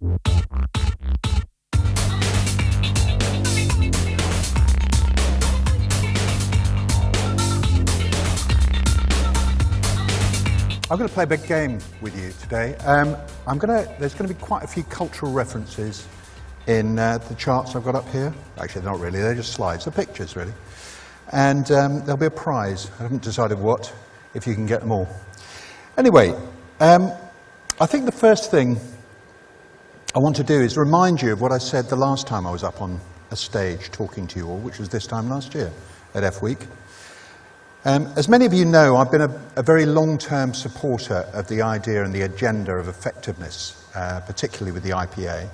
I'm going to play a big game with you today. There's going to be quite a few cultural references in the charts I've got up here. Actually, they're not really, they're just slides, they're pictures really. And there'll be a prize. I haven't decided what, if you can get them all. Anyway, I think the first thing I want to do is remind you of what I said the last time I was up on a stage talking to you all, which was this time last year at F Week. As many of you know, I've been a very long-term supporter of the idea and the agenda of effectiveness, particularly with the IPA.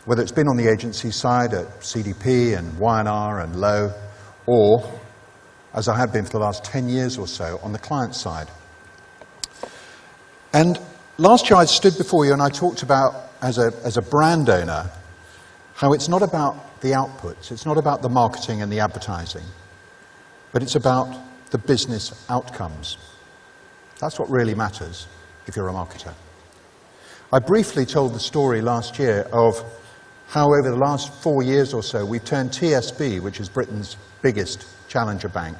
Whether it's been on the agency side at CDP and Y&R and Lowe, or, as I have been for the last 10 years or so, on the client side. And last year I stood before you and I talked about, as a brand owner, how it's not about the outputs, it's not about the marketing and the advertising, but it's about the business outcomes. That's what really matters if you're a marketer. I briefly told the story last year of how over the last 4 years or so we've turned TSB, which is Britain's biggest challenger bank,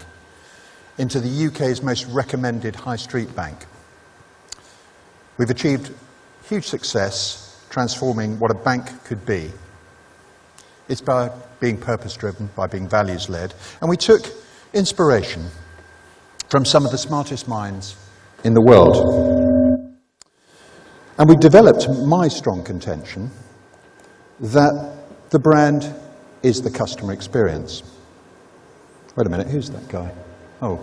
into the UK's most recommended high street bank. We've achieved huge success transforming what a bank could be. It's by being purpose-driven, by being values-led, and we took inspiration from some of the smartest minds in the world. And we developed my strong contention that the brand is the customer experience. Wait a minute, who's that guy? Oh.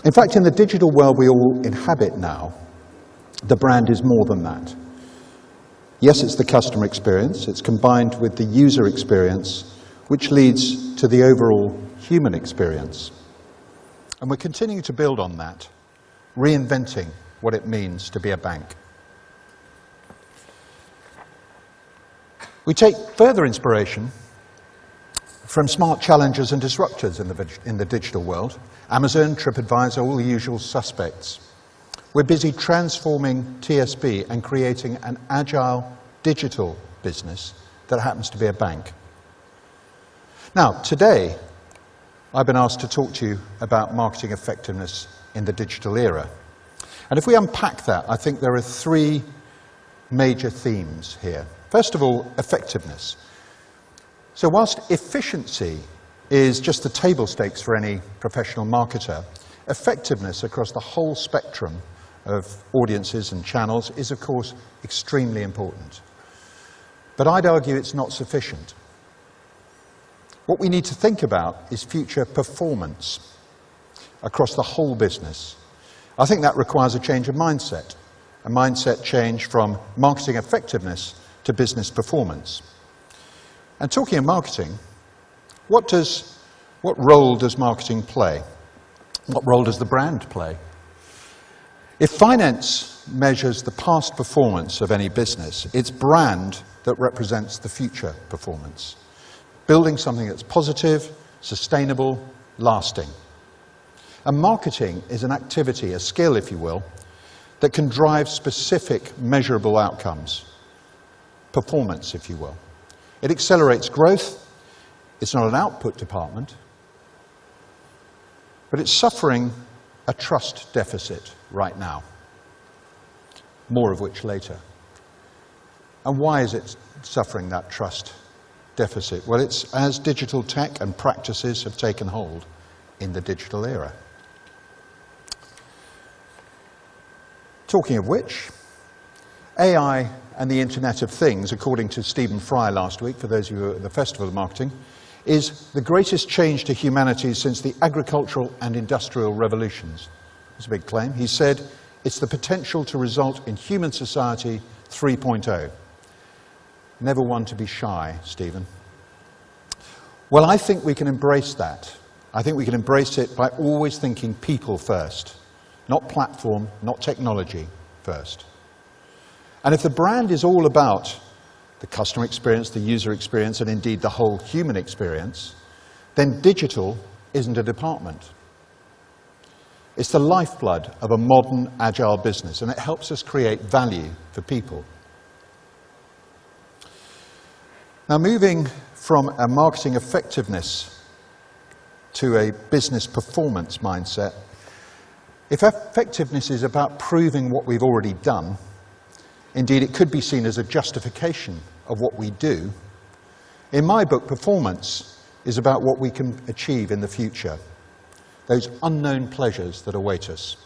In fact, in the digital world we all inhabit now, the brand is more than that. Yes, it's the customer experience, it's combined with the user experience, which leads to the overall human experience. And we're continuing to build on that, reinventing what it means to be a bank. We take further inspiration from smart challengers and disruptors in the digital world. Amazon, TripAdvisor, all the usual suspects. We're busy transforming TSB and creating an agile digital business that happens to be a bank. Now, today, I've been asked to talk to you about marketing effectiveness in the digital era. And if we unpack that, I think there are three major themes here. First of all, effectiveness. So whilst efficiency is just the table stakes for any professional marketer, effectiveness across the whole spectrum of audiences and channels is, of course, extremely important. But I'd argue it's not sufficient. What we need to think about is future performance across the whole business. I think that requires a change of mindset, a mindset change from marketing effectiveness to business performance. And talking of marketing, what role does marketing play? What role does the brand play? If finance measures the past performance of any business, it's brand that represents the future performance. Building something that's positive, sustainable, lasting. And marketing is an activity, a skill, if you will, that can drive specific measurable outcomes. Performance, if you will. It accelerates growth. It's not an output department, but it's suffering a trust deficit right now. More of which later. And why is it suffering that trust deficit? Well, it's as digital tech and practices have taken hold in the digital era. Talking of which, AI and the Internet of Things, according to Stephen Fry last week, for those of you at the Festival of Marketing, is the greatest change to humanity since the agricultural and industrial revolutions. That's a big claim. He said, it's the potential to result in human society 3.0. Never one to be shy, Stephen. Well, I think we can embrace that. I think we can embrace it by always thinking people first, not platform, not technology first. And if the brand is all about the customer experience, the user experience, and indeed the whole human experience, then digital isn't a department. It's the lifeblood of a modern, agile business, and it helps us create value for people. Now, moving from a marketing effectiveness to a business performance mindset, if effectiveness is about proving what we've already done, indeed it could be seen as a justification of what we do, in my book, performance is about what we can achieve in the future, those unknown pleasures that await us.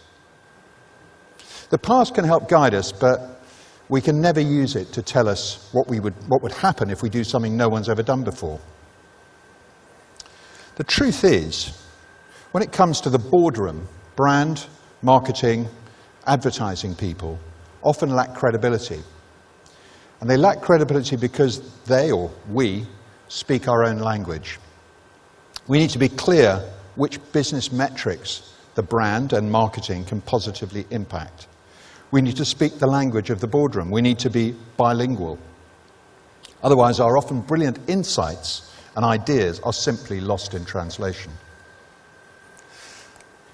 The past can help guide us, but we can never use it to tell us what would happen if we do something no one's ever done before. The truth is, when it comes to the boardroom, brand, marketing, advertising people often lack credibility. And they lack credibility because they, or we, speak our own language. We need to be clear which business metrics the brand and marketing can positively impact. We need to speak the language of the boardroom. We need to be bilingual. Otherwise, our often brilliant insights and ideas are simply lost in translation.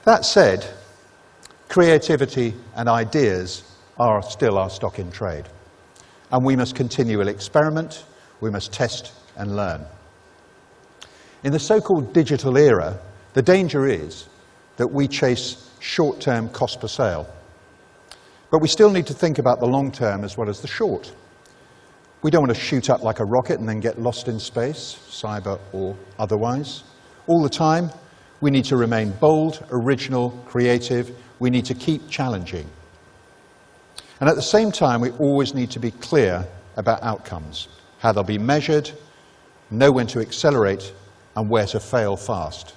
That said, creativity and ideas are still our stock in trade. And we must continually experiment, we must test and learn. In the so-called digital era, the danger is that we chase short-term cost per sale. But we still need to think about the long term as well as the short. We don't want to shoot up like a rocket and then get lost in space, cyber or otherwise. All the time, we need to remain bold, original, creative. We need to keep challenging. And at the same time, we always need to be clear about outcomes, how they'll be measured, know when to accelerate, and where to fail fast.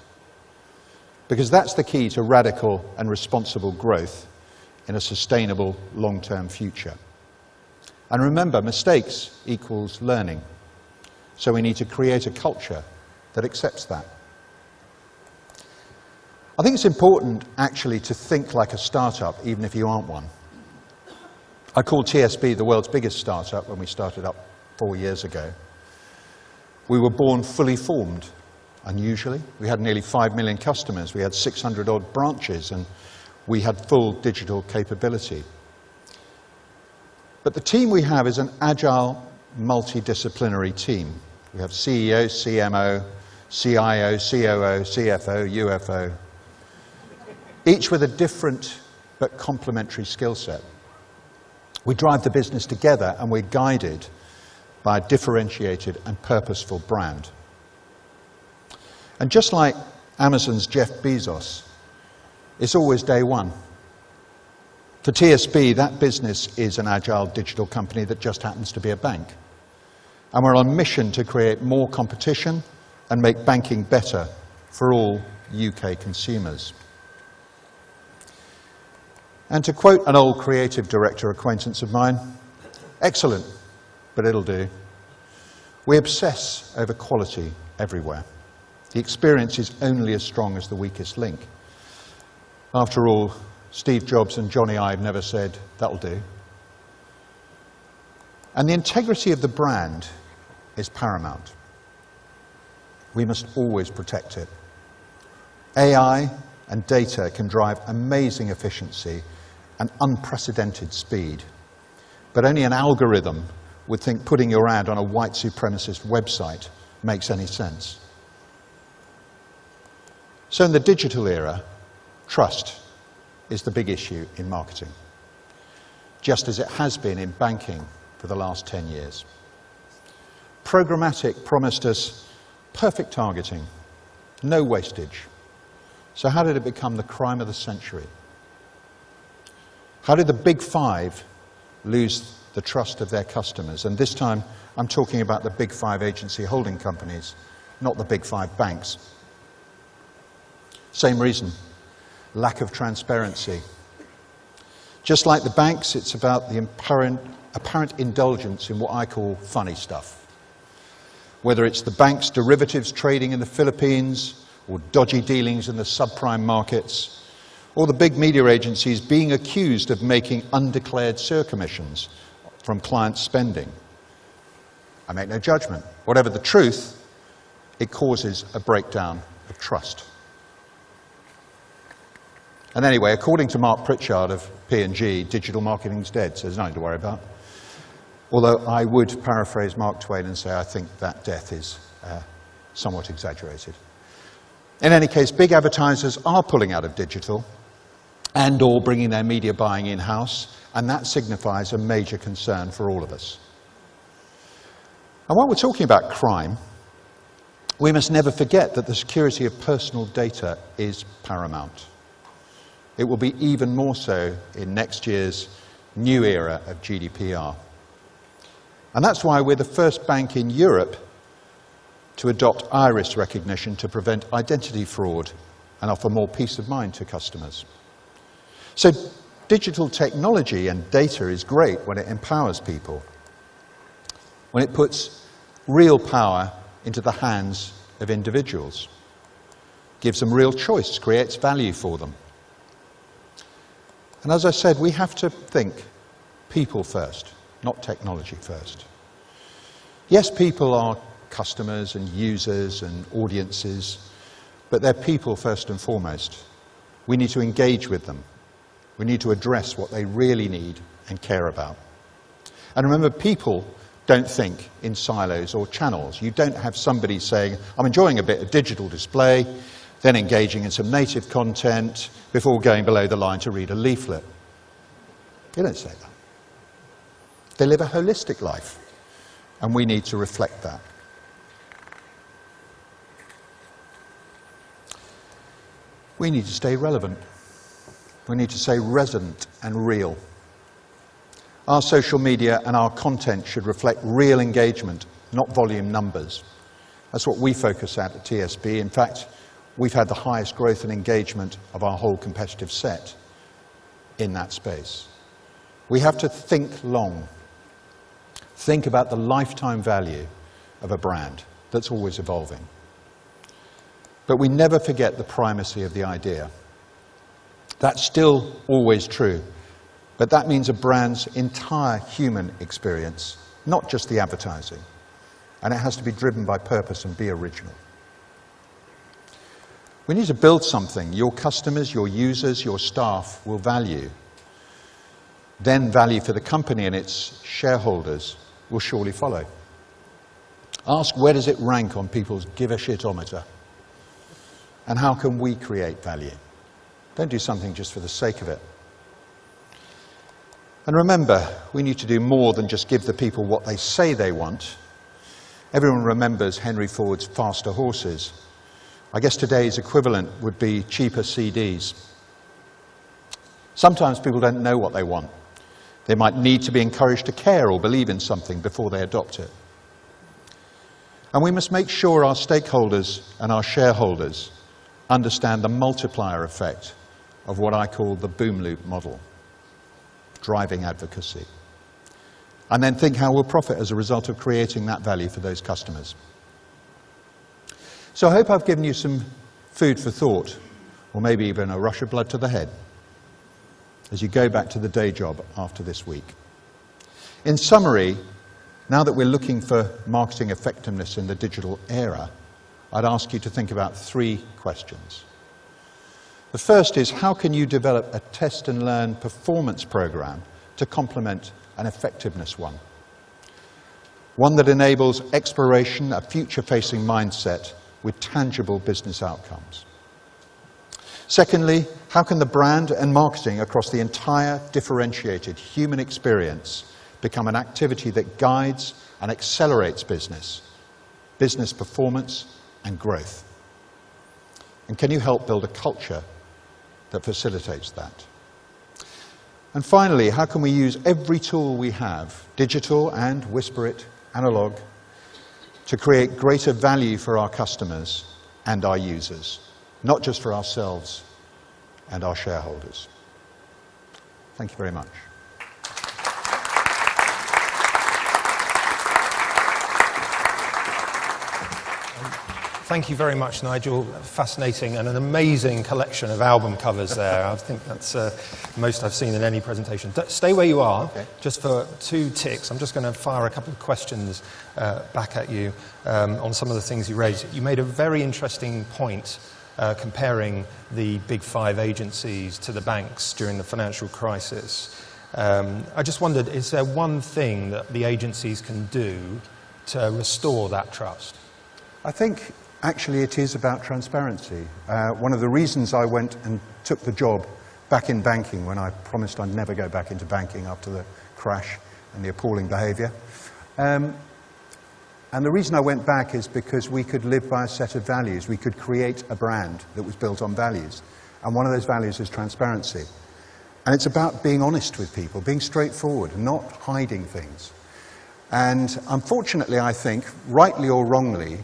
Because that's the key to radical and responsible growth in a sustainable long-term future. And remember, mistakes equals learning. So we need to create a culture that accepts that. I think it's important, actually, to think like a startup, even if you aren't one. I called TSB the world's biggest startup when we started up 4 years ago. We were born fully formed, unusually. We had nearly 5 million customers. We had 600-odd branches, and we had full digital capability. But the team we have is an agile, multidisciplinary team. We have CEO, CMO, CIO, COO, CFO, UFO, each with a different but complementary skill set. We drive the business together, and we're guided by a differentiated and purposeful brand. And just like Amazon's Jeff Bezos, it's always day one. For TSB, that business is an agile digital company that just happens to be a bank. And we're on a mission to create more competition and make banking better for all UK consumers. And to quote an old creative director acquaintance of mine, excellent, but it'll do. We obsess over quality everywhere. The experience is only as strong as the weakest link. After all, Steve Jobs and Johnny Ive never said, that'll do. And the integrity of the brand is paramount. We must always protect it. AI and data can drive amazing efficiency and unprecedented speed. But only an algorithm would think putting your ad on a white supremacist website makes any sense. So in the digital era, trust is the big issue in marketing, just as it has been in banking for the last 10 years. Programmatic promised us perfect targeting, no wastage. So how did it become the crime of the century? How did the big five lose the trust of their customers? And this time, I'm talking about the big five agency holding companies, not the big five banks. Same reason, lack of transparency. Just like the banks, it's about the apparent indulgence in what I call funny stuff. Whether it's the bank's derivatives trading in the Philippines, or dodgy dealings in the subprime markets, or the big media agencies being accused of making undeclared surcommissions from client spending. I make no judgment. Whatever the truth, it causes a breakdown of trust. And anyway, according to Mark Pritchard of P&G, digital marketing's dead, so there's nothing to worry about. Although I would paraphrase Mark Twain and say I think that death is somewhat exaggerated. In any case, big advertisers are pulling out of digital and or bringing their media buying in-house, and that signifies a major concern for all of us. And while we're talking about crime, we must never forget that the security of personal data is paramount. It will be even more so in next year's new era of GDPR. And that's why we're the first bank in Europe to adopt iris recognition to prevent identity fraud and offer more peace of mind to customers. So digital technology and data is great when it empowers people, when it puts real power into the hands of individuals, gives them real choice, creates value for them. And as I said, we have to think people first, not technology first. Yes, people are customers and users and audiences, but they're people first and foremost. We need to engage with them. We need to address what they really need and care about. And remember, people don't think in silos or channels. You don't have somebody saying, I'm enjoying a bit of digital display, then engaging in some native content before going below the line to read a leaflet. You don't say that. They live a holistic life, and we need to reflect that. We need to stay relevant. We need to stay resonant and real. Our social media and our content should reflect real engagement, not volume numbers. That's what we focus at TSB. In fact, we've had the highest growth and engagement of our whole competitive set in that space. We have to think long. Think about the lifetime value of a brand that's always evolving. But we never forget the primacy of the idea. That's still always true. But that means a brand's entire human experience, not just the advertising. And it has to be driven by purpose and be original. We need to build something your customers, your users, your staff will value. Then value for the company and its shareholders will surely follow. Ask, where does it rank on people's give-a-shitometer? And how can we create value? Don't do something just for the sake of it. And remember, we need to do more than just give the people what they say they want. Everyone remembers Henry Ford's faster horses. I guess today's equivalent would be cheaper CDs. Sometimes people don't know what they want. They might need to be encouraged to care or believe in something before they adopt it. And we must make sure our stakeholders and our shareholders understand the multiplier effect of what I call the boom loop model, driving advocacy. And then think how we'll profit as a result of creating that value for those customers. So I hope I've given you some food for thought, or maybe even a rush of blood to the head, as you go back to the day job after this week. In summary, now that we're looking for marketing effectiveness in the digital era, I'd ask you to think about 3 questions. The first is, how can you develop a test and learn performance program to complement an effectiveness one? One that enables exploration, a future-facing mindset with tangible business outcomes. Secondly, how can the brand and marketing across the entire differentiated human experience become an activity that guides and accelerates business performance and growth? And can you help build a culture that facilitates that? And finally, how can we use every tool we have, digital and, whisper it, analog, to create greater value for our customers and our users, not just for ourselves and our shareholders? Thank you very much. Thank you very much, Nigel. Fascinating and an amazing collection of album covers there. I think that's the most I've seen in any presentation. Stay where you are, okay, just for 2 ticks. I'm just going to fire a couple of questions back at you on some of the things you raised. You made a very interesting point comparing the big five agencies to the banks during the financial crisis. I just wondered, is there one thing that the agencies can do to restore that trust? I think actually it is about transparency. One of the reasons I went and took the job back in banking, when I promised I'd never go back into banking after the crash and the appalling behaviour, and the reason I went back is because we could live by a set of values. We could create a brand that was built on values. And one of those values is transparency. And it's about being honest with people, being straightforward, not hiding things. And unfortunately, I think, rightly or wrongly,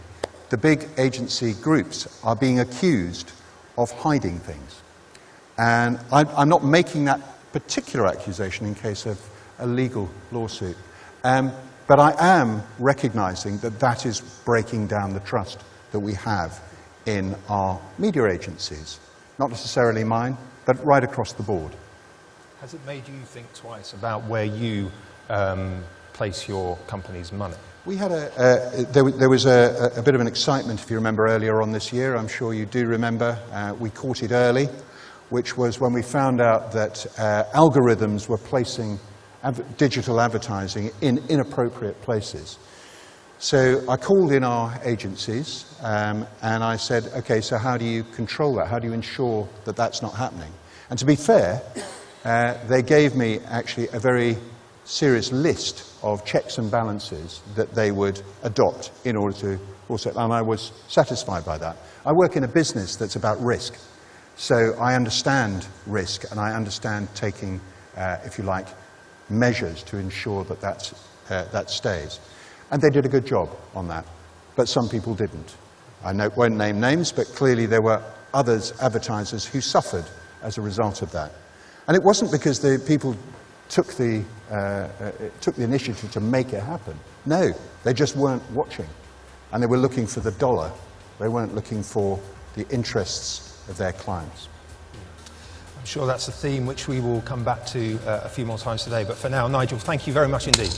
the big agency groups are being accused of hiding things. And I'm not making that particular accusation in case of a legal lawsuit. But I am recognizing that that is breaking down the trust that we have in our media agencies. Not necessarily mine, but right across the board. Has it made you think twice about where you place your company's money? We had there was a bit of an excitement, if you remember, earlier on this year. I'm sure you do remember. We caught it early, which was when we found out that algorithms were placing digital advertising in inappropriate places. So I called in our agencies and I said, okay, so how do you control that? How do you ensure that that's not happening? And to be fair, they gave me actually a very serious list of checks and balances that they would adopt in order to also, and I was satisfied by that. I work in a business that's about risk, so I understand risk and I understand taking, if you like, measures to ensure that that stays. And they did a good job on that, but some people didn't. I won't name names, but clearly there were others, advertisers, who suffered as a result of that. And it wasn't because the people took the initiative to make it happen. No, they just weren't watching. And they were looking for the dollar. They weren't looking for the interests of their clients. I'm sure that's a theme which we will come back to a few more times today. But for now, Nigel, thank you very much indeed.